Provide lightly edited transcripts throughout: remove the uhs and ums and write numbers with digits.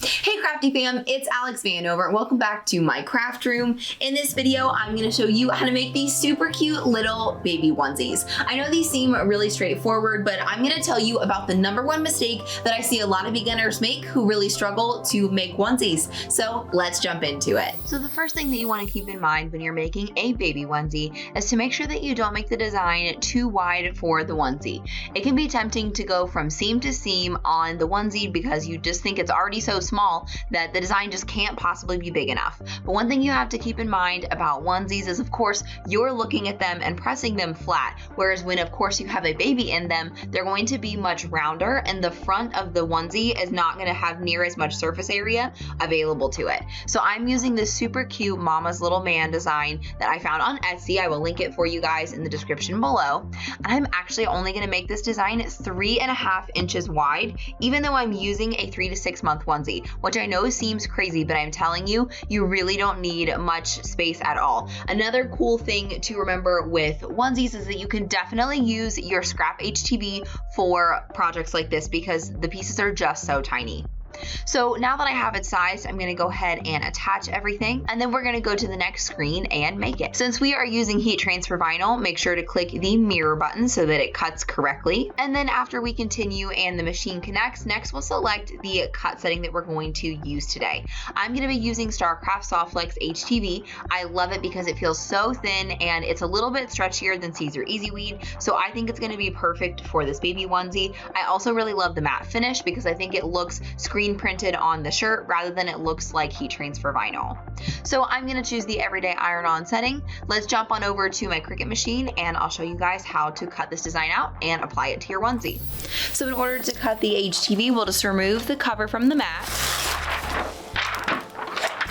Hey crafty fam, it's Alex Vanover and welcome back to my craft room. In this video, I'm gonna show you how to make these super cute little baby onesies. I know these seem really straightforward, but I'm gonna tell you about the #1 mistake that I see a lot of beginners make who really struggle to make onesies. So let's jump into it. So the first thing that you wanna keep in mind when you're making a baby onesie is to make sure that you don't make the design too wide for the onesie. It can be tempting to go from seam to seam on the onesie because you just think it's already so small that the design just can't possibly be big enough. But one thing you have to keep in mind about onesies is, of course, you're looking at them and pressing them flat, whereas when, of course, you have a baby in them, they're going to be much rounder and the front of the onesie is not going to have near as much surface area available to it. So I'm using this super cute Mama's Little Man design that I found on Etsy. I will link it for you guys in the description below. And I'm actually only going to make this design 3.5 inches wide, even though I'm using a 3 to 6 month onesie, which I know seems crazy, but I'm telling you, you really don't need much space at all. Another cool thing to remember with onesies is that you can definitely use your scrap HTV for projects like this because the pieces are just so tiny. So now that I have it sized, I'm going to go ahead and attach everything, and then we're going to go to the next screen and make it. Since we are using heat transfer vinyl, make sure to click the mirror button so that it cuts correctly. And then after we continue and the machine connects, next we'll select the cut setting that we're going to use today. I'm going to be using StarCraft SoftFlex HTV. I love it because it feels so thin and it's a little bit stretchier than Siser Easyweed, so I think it's going to be perfect for this baby onesie. I also really love the matte finish because I think it looks screen printed on the shirt rather than it looks like heat transfer vinyl. So I'm going to choose the everyday iron-on setting. Let's jump on over to my Cricut machine and I'll show you guys how to cut this design out and apply it to your onesie. So in order to cut the HTV, we'll just remove the cover from the mat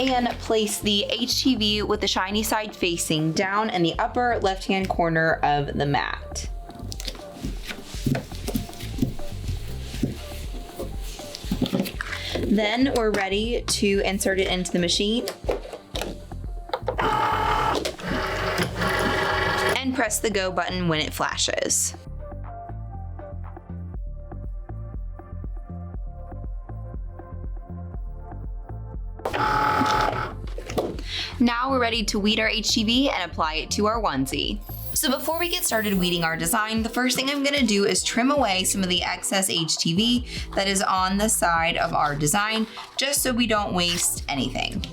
and place the HTV with the shiny side facing down in the upper left-hand corner of the mat. Then we're ready to insert it into the machine and press the go button when it flashes. Now we're ready to weed our HTV and apply it to our onesie. So before we get started weeding our design, the first thing I'm gonna do is trim away some of the excess HTV that is on the side of our design, just so we don't waste anything.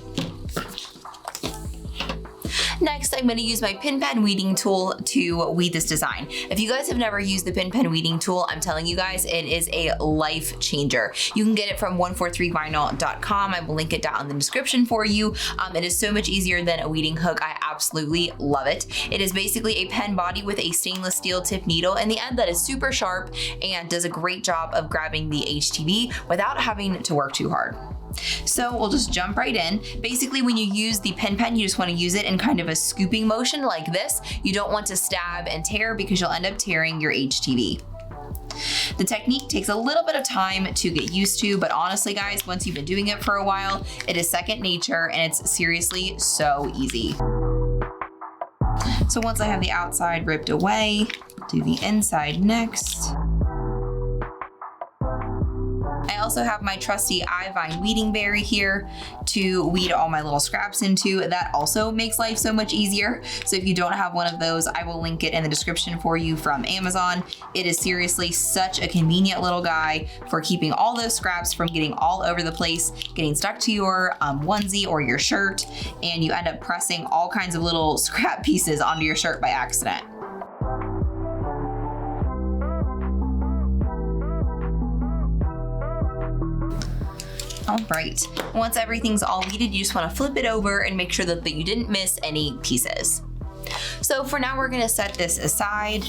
Next, I'm going to use my pin pen weeding tool to weed this design. If you guys have never used the pin pen weeding tool, I'm telling you guys, it is a life changer. You can get it from 143vinyl.com. I will link it down in the description for you. It is so much easier than a weeding hook. I absolutely love it. It is basically a pen body with a stainless steel tip needle in the end that is super sharp and does a great job of grabbing the HTV without having to work too hard. So we'll just jump right in. Basically, when you use the pin pen, you just want to use it in kind of a scooping motion like this. You don't want to stab and tear because you'll end up tearing your HTV. The technique takes a little bit of time to get used to, but honestly guys, once you've been doing it for a while, it is second nature and it's seriously so easy. So once I have the outside ripped away, do the inside next. I also have my trusty iVine weeding berry here to weed all my little scraps into. That also makes life so much easier. So if you don't have one of those, I will link it in the description for you from Amazon. It is seriously such a convenient little guy for keeping all those scraps from getting all over the place, getting stuck to your onesie or your shirt, and you end up pressing all kinds of little scrap pieces onto your shirt by accident. All right, once everything's all weeded, you just want to flip it over and make sure that you didn't miss any pieces. So for now, we're gonna set this aside.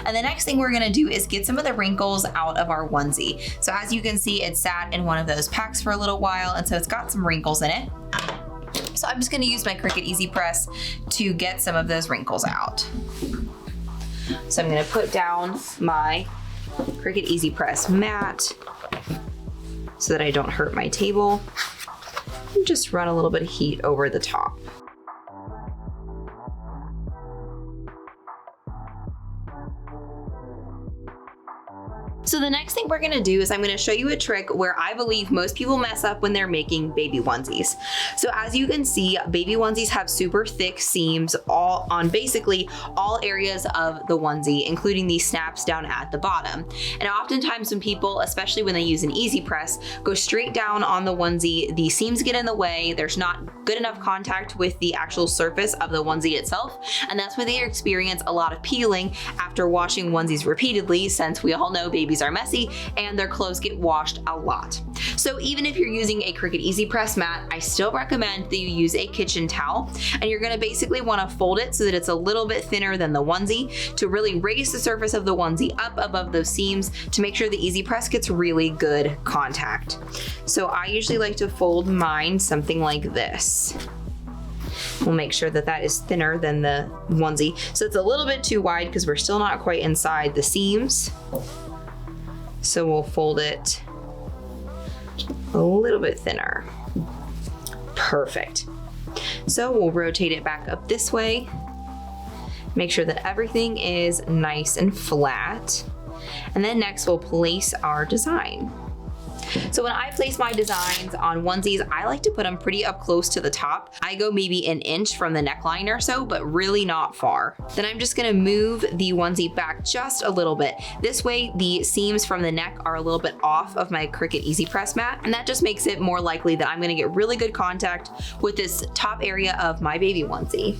And the next thing we're gonna do is get some of the wrinkles out of our onesie. So as you can see, it sat in one of those packs for a little while, and so it's got some wrinkles in it. So I'm just gonna use my Cricut Easy Press to get some of those wrinkles out. So I'm gonna put down my Cricut Easy Press mat so that I don't hurt my table, and just run a little bit of heat over the top. So the next thing we're gonna do is I'm gonna show you a trick where I believe most people mess up when they're making baby onesies. So as you can see, baby onesies have super thick seams all on basically all areas of the onesie, including these snaps down at the bottom. And oftentimes when people, especially when they use an easy press, go straight down on the onesie, the seams get in the way, there's not good enough contact with the actual surface of the onesie itself, and that's why they experience a lot of peeling after washing onesies repeatedly, since we all know babies are messy and their clothes get washed a lot. So even if you're using a Cricut Easy Press mat, I still recommend that you use a kitchen towel, and you're gonna basically wanna fold it so that it's a little bit thinner than the onesie to really raise the surface of the onesie up above those seams to make sure the Easy Press gets really good contact. So I usually like to fold mine something like this. We'll make sure that that is thinner than the onesie. So it's a little bit too wide because we're still not quite inside the seams. So we'll fold it a little bit thinner. Perfect. So we'll rotate it back up this way. Make sure that everything is nice and flat. And then next we'll place our design. So when I place my designs on onesies, I like to put them pretty up close to the top. I go maybe an inch from the neckline or so, but really not far. Then I'm just gonna move the onesie back just a little bit. This way the seams from the neck are a little bit off of my Cricut Easy Press mat, and that just makes it more likely that I'm gonna get really good contact with this top area of my baby onesie.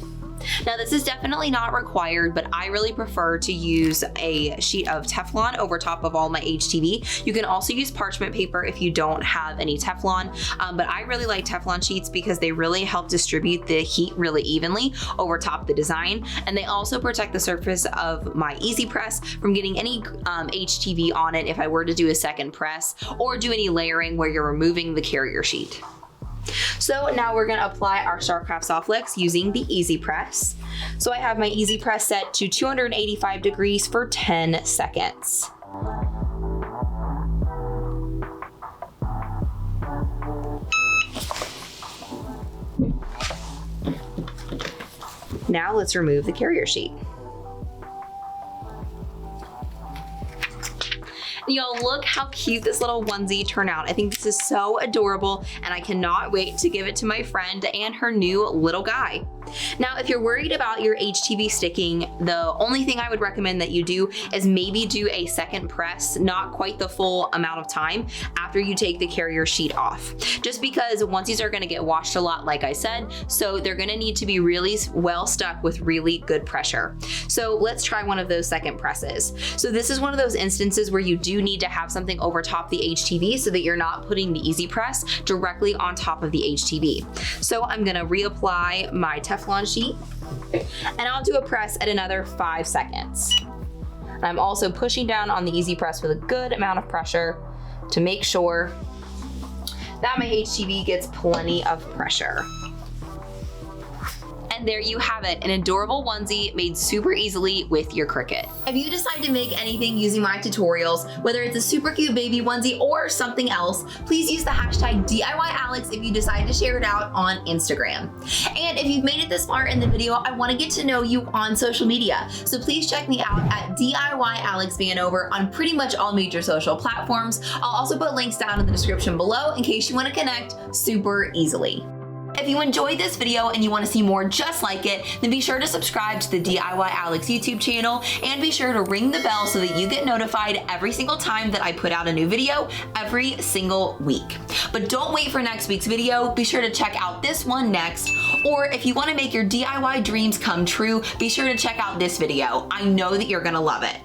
Now this is definitely not required, but I really prefer to use a sheet of Teflon over top of all my HTV. You can also use parchment paper if you don't have any Teflon, but I really like Teflon sheets because they really help distribute the heat really evenly over top of the design, and they also protect the surface of my Easy Press from getting any HTV on it if I were to do a second press or do any layering where you're removing the carrier sheet. So now we're gonna apply our StarCraft SoftFlex using the Easy Press. So I have my Easy Press set to 285 degrees for 10 seconds. Now let's remove the carrier sheet. Y'all, look how cute this little onesie turned out. I think this is so adorable, and I cannot wait to give it to my friend and her new little guy. Now, if you're worried about your HTV sticking, the only thing I would recommend that you do is maybe do a second press, not quite the full amount of time, after you take the carrier sheet off. Just because onesies are gonna get washed a lot, like I said, so they're gonna need to be really well stuck with really good pressure. So let's try one of those second presses. So this is one of those instances where you do need to have something over top the HTV so that you're not putting the Easy Press directly on top of the HTV. So I'm gonna reapply my Teflon sheet, and I'll do a press at another 5 seconds. And I'm also pushing down on the Easy Press with a good amount of pressure to make sure that my HTV gets plenty of pressure. And there you have it, an adorable onesie made super easily with your Cricut. If you decide to make anything using my tutorials, whether it's a super cute baby onesie or something else, please use the hashtag DIYAlex if you decide to share it out on Instagram. And if you've made it this far in the video, I want to get to know you on social media. So please check me out at DIYAlexVanover on pretty much all major social platforms. I'll also put links down in the description below in case you want to connect super easily. If you enjoyed this video and you want to see more just like it, then be sure to subscribe to the DIY Alex YouTube channel and be sure to ring the bell so that you get notified every single time that I put out a new video every single week. But don't wait for next week's video. Be sure to check out this one next. Or if you want to make your DIY dreams come true, be sure to check out this video. I know that you're going to love it.